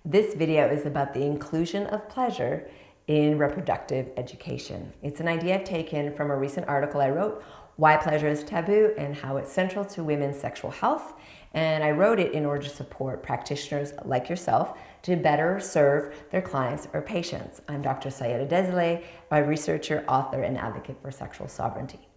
This video is about the inclusion of pleasure in reproductive education. It's an idea I've taken from a recent article I wrote, Why Pleasure is Taboo and How It's Central to Women's Sexual Health. And I wrote it in order to support practitioners like yourself to better serve their clients or patients. I'm Dr. Saida Désilets, a researcher, author, and advocate for sexual sovereignty.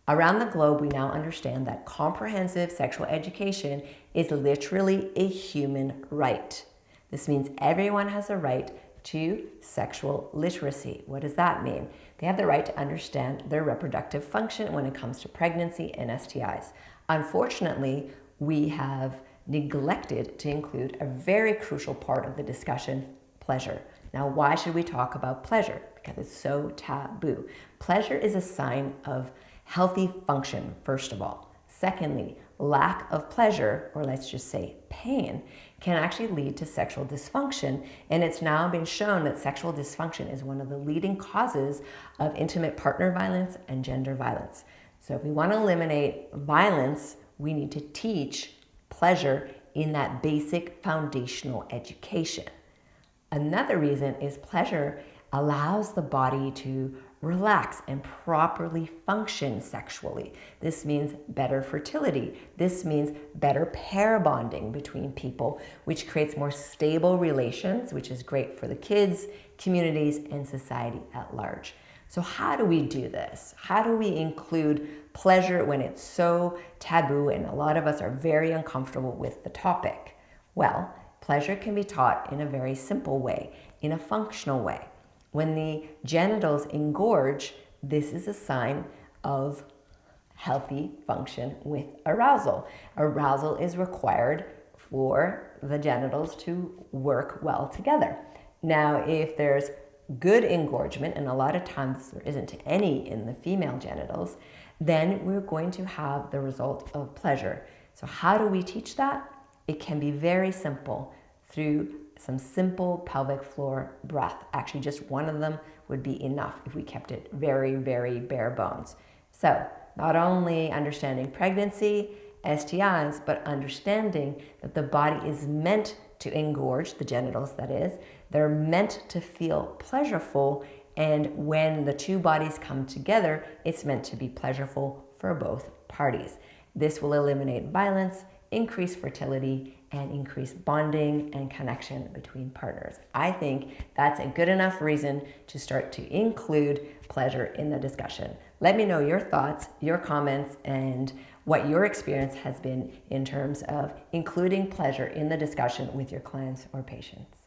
Around the globe, we now understand that comprehensive sexual education is literally a human right. This means everyone has a right to sexual literacy. What does that mean? They have the right to understand their reproductive function when it comes to pregnancy and STIs. Unfortunately, we have neglected to include a very crucial part of the discussion, pleasure. Now, why should we talk about pleasure? Because it's so taboo. Pleasure is a sign of healthy function, first of all. Secondly, lack of pleasure, or let's just say pain, can actually lead to sexual dysfunction, and it's now been shown that sexual dysfunction is one of the leading causes of intimate partner violence and gender violence. So if we want to eliminate violence, we need to teach pleasure in that basic foundational education. Another reason is pleasure allows the body to relax and properly function sexually. This means better fertility. This means better pair bonding between people, which creates more stable relations, which is great for the kids, communities, and society at large. So how do we do this? How do we include pleasure when it's so taboo and a lot of us are very uncomfortable with the topic? Well, pleasure can be taught in a very simple way, in a functional way. When the genitals engorge, this is a sign of healthy function with arousal. Arousal is required for the genitals to work well together. Now, if there's good engorgement, and a lot of times there isn't any in the female genitals, then we're going to have the result of pleasure. So how do we teach that? It can be very simple through some simple pelvic floor breath. Actually, just one of them would be enough if we kept it very, very bare bones. So not only understanding pregnancy, STIs, but understanding that the body is meant to engorge, the genitals that is. They're meant to feel pleasurable, and when the two bodies come together, it's meant to be pleasurable for both parties. This will eliminate violence, increase fertility, and increase bonding and connection between partners. I think that's a good enough reason to start to include pleasure in the discussion. Let me know your thoughts, your comments, and what your experience has been in terms of including pleasure in the discussion with your clients or patients.